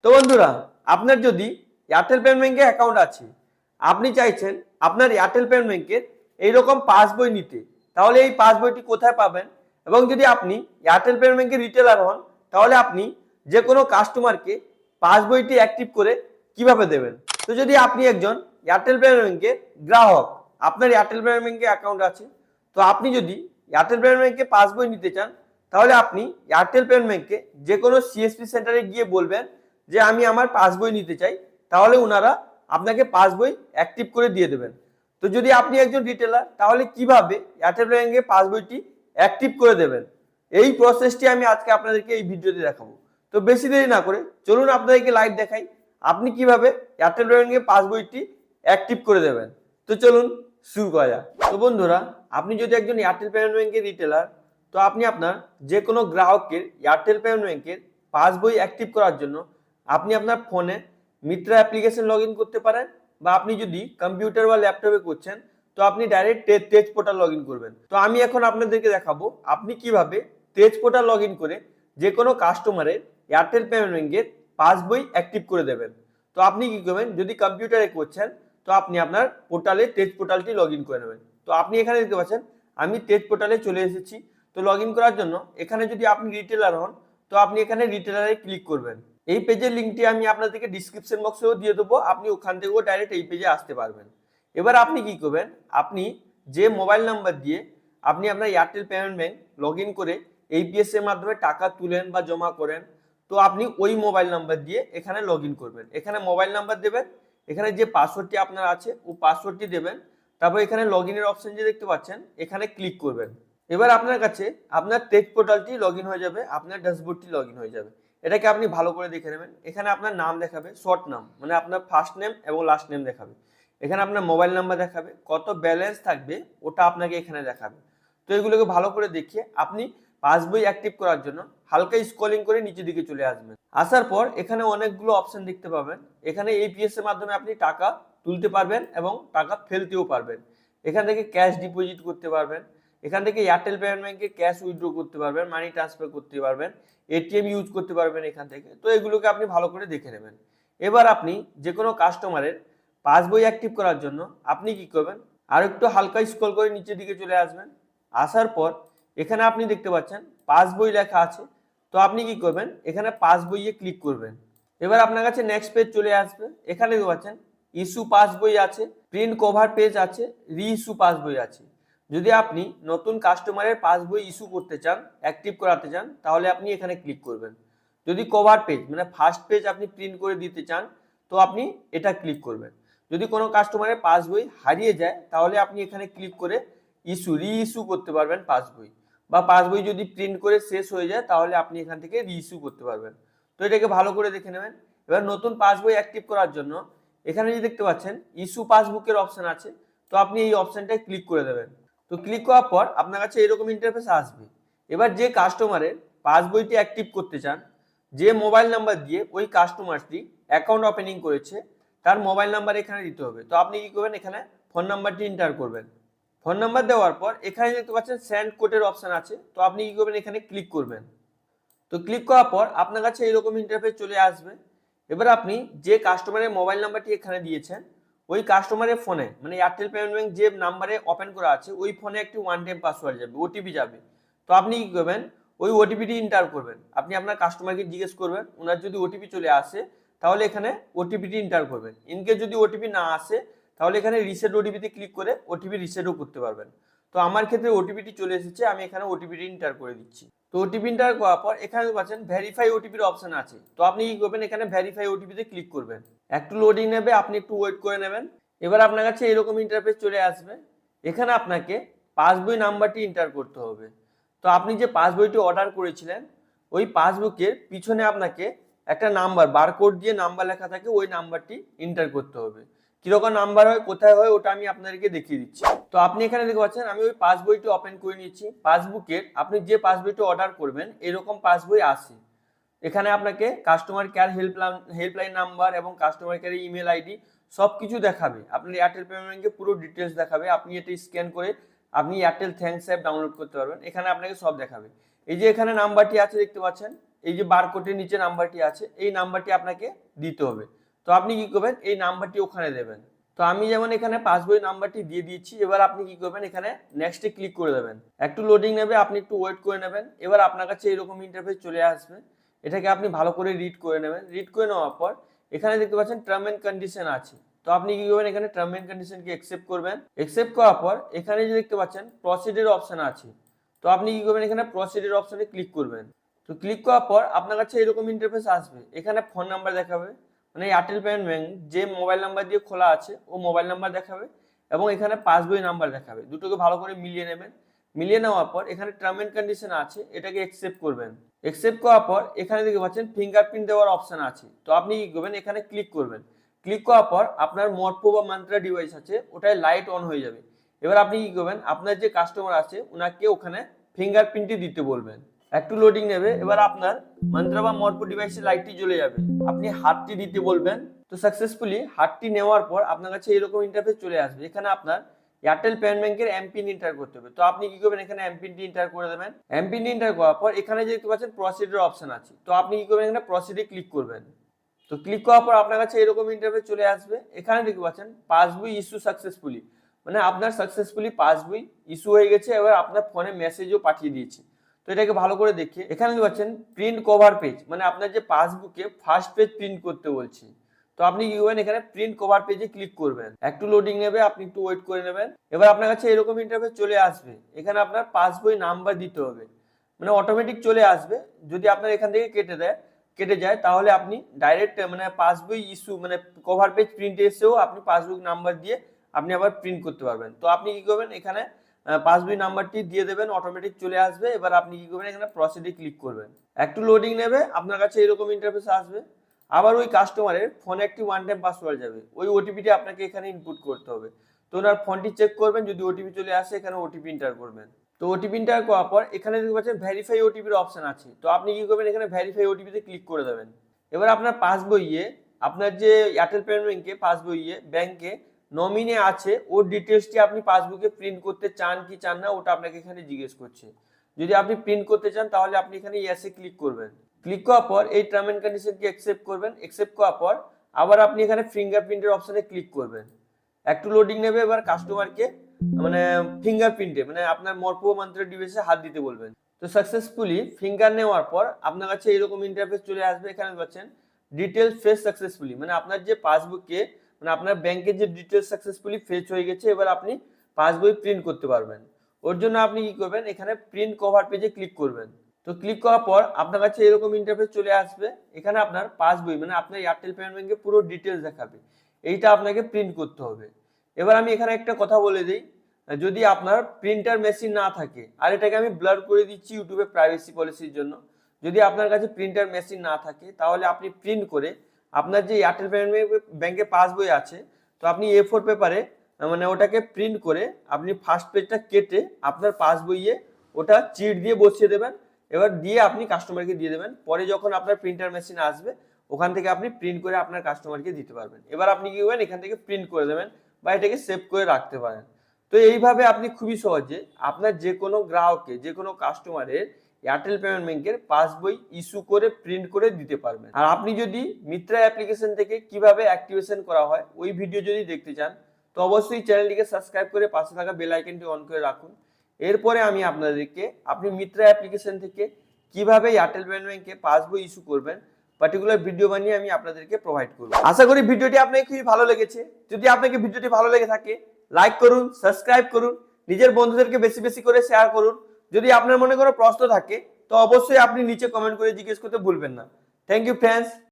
তো বন্ধুরা, আপনার যদি এয়ারটেল পেমেন্ট ব্যাংকে অ্যাকাউন্ট আছে, আপনি চাইছেন আপনার এয়ারটেল পেমেন্ট ব্যাংকের এইরকম পাসবই নিতে, তাহলে এই পাসবইটি কোথায় পাবেন? এবং যদি আপনি এয়ারটেল পেমেন্ট ব্যাংকের রিটেলার হন, তাহলে আপনি যে কোনো কাস্টমারকে পাসবইটি অ্যাক্টিভ করে কিভাবে দেবেন? তো যদি আপনি একজন এয়ারটেল পেমেন্ট ব্যাংকের গ্রাহক, আপনার এয়ারটেল পেমেন্ট ব্যাংকে অ্যাকাউন্ট আছে, তো আপনি যদি এয়ারটেল পেমেন্ট ব্যাংকে পাসবই নিতে চান, তাহলে আপনি এয়ারটেল পেমেন্ট ব্যাংকে যে কোনো সিএসপি সেন্টারে গিয়ে বলবেন যে আমি আমার পাসবই নিতে চাই, তাহলে ওনারা আপনাকে পাসবই অ্যাক্টিভ করে দিয়ে দেবেন। তো যদি আপনি একজন রিটেলার, তাহলে কিভাবে এয়ারটেল ব্যাংকে পাসবইটি অ্যাক্টিভ করে দেবেন, এই প্রসেসটি আমি আজকে আপনাদেরকে এই ভিডিওতে দেখাবো। তো বেশি দেরি না করে চলুন আপনাদেরকে লাইভ দেখাই আপনি কিভাবে এয়ারটেল ব্যাংকে পাসবইটি অ্যাক্টিভ করে দেবেন। তো চলুন শুরু করা যাক। তো বন্ধুরা, আপনি যদি একজন এয়ারটেল পেমেন্ট ব্যাংকের রিটেলার, তো আপনি আপনার যে কোনো গ্রাহকের এয়ারটেল পেমেন্ট ব্যাংকের পাসবই অ্যাক্টিভ করার জন্য আপনি আপনার ফোনে মিত্রা অ্যাপ্লিকেশন লগ ইন করতে পারেন, বা আপনি যদি কম্পিউটার বা ল্যাপটপে করছেন, তো আপনি ডাইরেক্ট তেজ পোর্টাল লগ ইন করবেন। তো আমি এখন আপনাদেরকে দেখাবো আপনি কিভাবে তেজ পোর্টাল লগ ইন করে যে কোনো কাস্টমারের এয়ারটেল পেমেন্ট ব্যাংকের পাসবই অ্যাক্টিভ করে দেবেন। তো আপনি কি করবেন, যদি কম্পিউটারে করছেন, তো আপনি আপনার পোর্টালে তেজ পোর্টালটি লগ ইন করে নেবেন। তো আপনি এখানে দেখতে পাচ্ছেন আমি তেজ পোর্টালে চলে এসেছি। তো লগ ইন করার জন্য এখানে যদি আপনি রিটেলার হন, তো আপনি এখানে রিটেলারে ক্লিক করবেন। এই পেজের লিঙ্কটি আমি আপনাদেরকে ডিসক্রিপশন বক্সেও দিয়ে দেবো, আপনি ওখান থেকেও ডাইরেক্ট এই পেজে আসতে পারবেন। এবার আপনি কি করবেন, আপনি যে মোবাইল নাম্বার দিয়ে আপনি আপনার Airtel payment bank log in করে এইপিএস এর মাধ্যমে টাকা তুলেন বা জমা করেন, তো আপনি ওই মোবাইল নাম্বার দিয়ে এখানে লগ ইন করবেন। এখানে মোবাইল নাম্বার দেবেন, এখানে যে পাসওয়ার্ডটি আপনার আছে ও পাসওয়ার্ডটি দেবেন, তারপর এখানে লগ ইনের অপশন যে দেখতে পাচ্ছেন এখানে ক্লিক করবেন। এবার আপনার কাছে আপনার তেজ পোর্টালটি লগ ইন হয়ে যাবে, আপনার ড্যাশবোর্ডটি লগ ইন হয়ে যাবে। এটাকে আপনি ভালো করে দেখে নেবেন। এখানে আপনার নাম দেখাবে, শর্ট নাম মানে আপনার ফার্স্ট নেম এবং লাস্ট নেম দেখাবে। এখানে আপনার মোবাইল নাম্বার দেখাবে, কত ব্যালেন্স থাকবে ওটা আপনাকে এখানে দেখাবে। তো এগুলোকে ভালো করে দেখিয়ে আপনি পাসবই অ্যাক্টিভ করার জন্য হালকা স্ক্রলিং করে নিচের দিকে চলে আসবেন। আসার পর এখানে অনেকগুলো অপশন দেখতে পাবেন। এখানে এপিএস এর মাধ্যমে আপনি টাকা তুলতে পারবেন এবং টাকা ফেলতেও পারবেন। এখান থেকে ক্যাশ ডিপোজিট করতে পারবেন, এখান থেকে এয়ারটেল পেমেন্ট ব্যাংকে ক্যাশ উইথড্র করতে পারবেন, মানি ট্রান্সফার করতে পারবেন, এটিএম ইউজ করতে পারবেন এখান থেকে। তো এগুলোকে আপনি ভালো করে দেখে নেবেন। এবার আপনি যে কোনো কাস্টমারের পাসবই অ্যাক্টিভ করার জন্য আপনি কি করবেন, আর একটু হালকা স্ক্রল করে নিচের দিকে চলে আসবেন। আসার পর এখানে আপনি দেখতে পাচ্ছেন পাসবই লেখা আছে। তো আপনি কি করবেন, এখানে পাসবইয়ে ক্লিক করবেন। এবার আপনার কাছে নেক্সট পেজ চলে আসবে। এখানে দেখতে পাচ্ছেন ইস্যু পাসবই আছে, প্রিন্ট কভার পেজ আছে, রি ইস্যু পাসবই আছে। যদি আপনি নতুন কাস্টমারের পাসবই ইস্যু করতে চান, অ্যাক্টিভ করাতে চান, তাহলে আপনি এখানে ক্লিক করবেন। যদি কভার পেজ মানে ফার্স্ট পেজ আপনি প্রিন্ট করে দিতে চান, তো আপনি এটা ক্লিক করবেন। যদি কোনো কাস্টমারের পাসবই হারিয়ে যায়, তাহলে আপনি এখানে ক্লিক করে রি ইস্যু করতে পারবেন পাসবই, বা পাসবই যদি প্রিন্ট করে শেষ হয়ে যায়, তাহলে আপনি এখান থেকে রি ইস্যু করতে পারবেন। তো এটাকে ভালো করে দেখে নেবেন। এবার নতুন পাসবই অ্যাক্টিভ করার জন্য এখানে যে দেখতে পাচ্ছেন ইস্যু পাসবুকের অপশন আছে, তো আপনি এই অপশনটায় ক্লিক করে দেবেন। তো ক্লিক করার পর আপনার কাছে এরকম ইন্টারফেস আসবে। এবার যে কাস্টমারের পাসবইটি অ্যাক্টিভ করতে চান, যে মোবাইল নাম্বার দিয়ে ওই কাস্টমারটি অ্যাকাউন্ট ওপেনিং করেছে, তার মোবাইল নাম্বার এখানে দিতে হবে। তো আপনি কি করবেন, এখানে ফোন নাম্বারটি এন্টার করবেন। ফোন নাম্বার দেওয়ার পর এখানে দেখতে পাচ্ছেন সেন্ড কোডের অপশন আছে, তো আপনি কি করবেন, এখানে ক্লিক করবেন। তো ক্লিক করার পর আপনার কাছে এরকম ইন্টারফেস চলে আসবে। এবার আপনি যে কাস্টমারের মোবাইল নাম্বারটি এখানে দিয়েছেন, ওই কাস্টমারের ফোনে মানে এয়ারটেল পেমেন্ট ব্যাংক যে নাম্বারে ওপেন করা আছে, ওই ফোনে একটি ওয়ান টাইম পাসওয়ার্ড যাবে, ওটিপি যাবে। তো আপনি কি করবেন, ওই ওটিপিটি এন্টার করবেন। আপনি আপনার কাস্টমারকে জিজ্ঞেস করবেন, ওনার যদি ওটিপি চলে আসে, তাহলে এখানে ওটিপিটি এন্টার করবেন। ইনকেস যদি ওটিপি না আসে, তাহলে এখানে রিসেট ওটিপিতে ক্লিক করে ওটিপি রিসেটও করতে পারবেন। তো আমার ক্ষেত্রে ওটিপিটি চলে এসেছে, আমি এখানে ওটিপিটি এন্টার করে দিচ্ছি। তো ওটিপি এন্টার করার পর এখানে পাচ্ছেন ভেরিফাই ওটিপির অপশন আছে, তো আপনি কি করবেন, এখানে ভেরিফাই ওটিপিতে ক্লিক করবেন। একটু লোডিং নেবে, আপনি একটু ওয়েট করে নেবেন। এবার আপনার কাছে এরকম ইন্টারফেস চলে আসবে। এখানে আপনাকে পাসবই নাম্বারটি এন্টার করতে হবে। তো আপনি যে পাসবইটি অর্ডার করেছিলেন, ওই পাসবুকের পিছনে আপনাকে একটা নাম্বার বারকোড দিয়ে নাম্বার লেখা থাকে, ওই নাম্বারটি এন্টার করতে হবে। কিরকম নাম্বার হয়, কোথায় হয়, ওটা আমি আপনাদেরকে দেখিয়ে দিচ্ছি। তো আপনি এখানে দেখতে পাচ্ছেন আমি ওই পাসবইটি ওপেন করে নিচ্ছি। পাসবুকের আপনি যে পাসবইটি অর্ডার করবেন, এরকম পাসবই আসে। এখানে আপনাকে কাস্টমার কেয়ার হেল্পলাইন নাম্বার এবং কাস্টমার কেয়ার ইমেল আইডি সব কিছু দেখাবে। আপনার এয়ারটেল পেমেন্ট ব্যাংকে পুরো ডিটেলস দেখাবে। আপনি এটা স্ক্যান করে আপনি এয়ারটেল থ্যাঙ্কস অ্যাপ ডাউনলোড করতে পারবেন। এখানে আপনাকে সব দেখাবে। এই যে এখানে নাম্বারটি আছে দেখতে পাচ্ছেন, এই যে বারকোডের নিচে নাম্বারটি আছে এই নাম্বারটি আপনাকে দিতে হবে। তো আপনি কি করবেন, এই নাম্বারটি ওখানে দেবেন। তো আমি যেমন এখানে পাসবই নাম্বারটি দিয়ে দিচ্ছি, এবার আপনি কি করবেন, এখানে নেক্সটে ক্লিক করে দেবেন। একটু লোডিং নেবে, আপনি একটু ওয়েট করে নেবেন। এবার আপনার কাছে এরকম ইন্টারফেস চলে আসবে, এটাকে আপনি ভালো করে রিড করে নেবেন। রিড করে নেওয়ার পর এখানে দেখতে পাচ্ছেন টার্ম এন্ড কন্ডিশন আছে। তো আপনি কি করবেন, এখানে টার্ম এন্ড কন্ডিশনকে অ্যাকসেপ্ট করবেন। অ্যাকসেপ্ট করার পর এখানে যে দেখতে পাচ্ছেন প্রসিডের অপশন আছে, তো আপনি কি করবেন, এখানে প্রসিডের অপশনে ক্লিক করবেন। তো ক্লিক করার পর আপনার কাছে এরকম ইন্টারফেস আসবে, এখানে ফোন নাম্বার দেখাবে, মানে এয়ারটেল পেমেন্ট ব্যাংক যে মোবাইল নাম্বার দিয়ে খোলা আছে ও মোবাইল নাম্বার দেখাবে, এবং এখানে পাসবই নাম্বার দেখাবে। দুটোকে ভালো করে মিলিয়ে নেবেন। মিলিয়ে নেওয়ার পর এখানে টার্ম এন্ড কন্ডিশন আছে, এটাকে অ্যাকসেপ্ট করবেন। অ্যাকসেপ্ট করার পর এখানে দেখতে পাচ্ছেন ফিঙ্গারপ্রিন্ট দেওয়ার অপশন আছে, তো আপনি কি করবেন, এখানে ক্লিক করবেন। ক্লিক করার পর আপনার মরপো বা মান্ত্রা ডিভাইস আছে ওটায় লাইট অন হয়ে যাবে। এবার আপনি কি করবেন, আপনার যে কাস্টমার আছে ওনাকে ওখানে ফিঙ্গারপ্রিন্টটি দিতে বলবেন। একটু লোডিং নেবে, এবার আপনার মন্ত্রা বা মরপো ডিভাইসের লাইটটি জ্বলে যাবে, আপনি হাতটি দিতে বলবেন। তো সাকসেসফুলি হাতটি নেওয়ার পর আপনার কাছে এরকম ইন্টারফেস চলে আসবে, এখানে আপনার এয়ারটেল পেমেন্ট ব্যাংকের এমপিন এন্টার করতে হবে। তো আপনি কি করবেন, এখানে এমপিনটি এন্টার করে দেবেন। এমপিন এন্টার করার পর এখানে যে দেখতে পাচ্ছেন প্রসিডার অপশন আছে, তো আপনি কি করবেন, এখানে প্রসিডে ক্লিক করবেন। তো ক্লিক করার পর আপনার কাছে এরকম ইন্টারফেস চলে আসবে, এখানে দেখতে পাচ্ছেন পাসবই ইস্যু সাকসেসফুলি, মানে আপনার সাকসেসফুলি পাসবই ইস্যু হয়ে গেছে, এবার আপনার ফোনে মেসেজও পাঠিয়ে দিয়েছে। তো এটাকে ভালো করে দেখে এখানে দেখতে পাচ্ছেন প্রিন্ট কভার পেজ, মানে আপনার যে পাসবুকে ফার্স্ট পেজ প্রিন্ট করতে বলছে। তো আপনি কি করবেন, এখানে প্রিন্ট কভার পেজে ক্লিক করবেন। একটু লোডিং নেবে, আপনি একটু ওয়েট করে নেবেন। এবার আপনার কাছে এরকম ইন্টারফেস চলে আসবে, এখানে আপনার পাসবই নাম্বার দিতে হবে, মানে অটোমেটিক চলে আসবে। যদি আপনার এখান থেকে কেটে যায় তাহলে আপনি ডাইরেক্ট মানে পাসবই ইস্যু মানে কভার পেজ প্রিন্ট এসেও আপনি পাসবুক নাম্বার দিয়ে আপনি আবার প্রিন্ট করতে পারবেন। তো আপনি কি করবেন, এখানে পাসবই নাম্বারটি দিয়ে দেবেন, অটোমেটিক চলে আসবে। এবার আপনি কি করবেন, এখানে প্রসিডে ক্লিক করবেন। একটু লোডিং নেবে, আপনার কাছে এরকম ইন্টারফেস আসবে। আবার ওই কাস্টমারের ফোনে একটি ওয়ান টাইম পাসওয়ার্ড যাবে, ওই ওটিপিটি আপনাকে এখানে ইনপুট করতে হবে। তো ওনার ফোনটি চেক করবেন, যদি ওটিপি চলে আসে এখানে ওটিপি এন্টার করবেন। তো ওটিপি এন্টার করার পর এখানে দেখতে পাচ্ছেন ভেরিফাই ওটিপির অপশন আছে, তো আপনি কি করবেন, এখানে ভেরিফাই ওটিপিতে ক্লিক করে দেবেন। এবার আপনার পাসবইয়ে আপনার যে এয়ারটেল পেমেন্ট ব্যাংকে পাসবইয়ে ব্যাংকে নমিনি আছে ওর ডিটেলসটি আপনি পাসবুকে প্রিন্ট করতে চান কি চান না ওটা আপনাকে এখানে জিজ্ঞেস করছে। যদি আপনি প্রিন্ট করতে চান তাহলে আপনি এখানে ইয়েসে ক্লিক করবেন। ক্লিক করার পর এই টার্ম এন্ড কন্ডিশনকে অ্যাকসেপ্ট করবেন। অ্যাকসেপ্ট করার পর আবার আপনি এখানে ফিঙ্গারপ্রিন্টের অপশনে ক্লিক করবেন। একটু লোডিং নেবে, এবার কাস্টমারকে মানে ফিঙ্গারপ্রিন্টে মানে আপনার মরপো মান্ত্রা ডিভাইসে হাত দিতে বলবেন। তো সাকসেসফুলি ফিঙ্গার নেওয়ার পর আপনার কাছে এরকম ইন্টারফেস চলে আসবে, এখানে পাচ্ছেন ডিটেলস ফেস সাকসেসফুলি, মানে আপনার যে পাসবুকে মানে আপনার ব্যাংকের যে ডিটেলস সাকসেসফুলি ফেচ হয়ে গেছে, এবার আপনি পাসবই প্রিন্ট করতে পারবেন। ওর জন্য আপনি কি করবেন, এখানে প্রিন্ট কভার পেজে ক্লিক করবেন। তো ক্লিক করার পর আপনার কাছে এরকম ইন্টারফেস চলে আসবে, এখানে আপনার পাসবই মানে আপনার এয়ারটেল পেমেন্ট ব্যাংকের পুরো ডিটেলস দেখাবে, এইটা আপনাকে প্রিন্ট করতে হবে। এবার আমি এখানে একটা কথা বলে দিই, যদি আপনার প্রিন্টার মেশিন না থাকে, আর এটাকে আমি ব্লার করে দিচ্ছি ইউটিউবে প্রাইভেসি পলিসির জন্য, যদি আপনার কাছে প্রিন্টার মেশিন না থাকে তাহলে আপনি প্রিন্ট করে আপনার যে এয়ারটেল পেমেন্ট ব্যাংকে পাসবই আছে, তো আপনি A4 পেপারে মানে ওটাকে প্রিন্ট করে আপনি ফার্স্ট পেজটা কেটে আপনার পাসবইয়ে ওটা চিট দিয়ে বসিয়ে দেবেন। এবার দিয়ে আপনি কাস্টমারকে দিয়ে দেবেন, পরে যখন আপনার প্রিন্টার মেশিন আসবে ওখান থেকে আপনি প্রিন্ট করে আপনার কাস্টমারকে দিতে পারবেন। এবার আপনি কি করবেন, এখান থেকে প্রিন্ট করে দেবেন বা এটাকে সেভ করে রাখতে পারেন। তো এইভাবে আপনি খুবই সহজে আপনার যে কোনো গ্রাহককে যে কোনো কাস্টমারের এয়ারটেল পেমেন্ট ব্যাংকের পাসবই ইস্যু করে প্রিন্ট করে দিতে পারবেন। আর আপনি যদি মিত্রা অ্যাপ্লিকেশন থেকে কিভাবে অ্যাক্টিভেশন করা হয় ওই ভিডিও যদি দেখতে চান তো অবশ্যই চ্যানেলটিকে সাবস্ক্রাইব করে পাশে থাকা বেল আইকনটি অন করে রাখুন। এরপরে আমি আপনাদেরকে আপনি মিত্রা অ্যাপ্লিকেশন থেকে কিভাবে এয়ারটেল পেমেন্ট ব্যাংকে পাসবই ইস্যু করবেন পার্টিকুলার ভিডিও বানিয়ে আমি আপনাদেরকে প্রোভাইড করব। আশা করি ভিডিওটি আপনাকে খুবই ভালো লেগেছে। যদি আপনাকে ভিডিওটি ভালো লেগে থাকে লাইক করুন, সাবস্ক্রাইব করুন, নিজের বন্ধুদেরকে বেশি বেশি করে শেয়ার করুন। যদি আপনার মনে কোনো প্রশ্ন থাকে তো অবশ্যই আপনি নিচে কমেন্ট করে জিজ্ঞেস করতে ভুলবেন না। Thank you friends.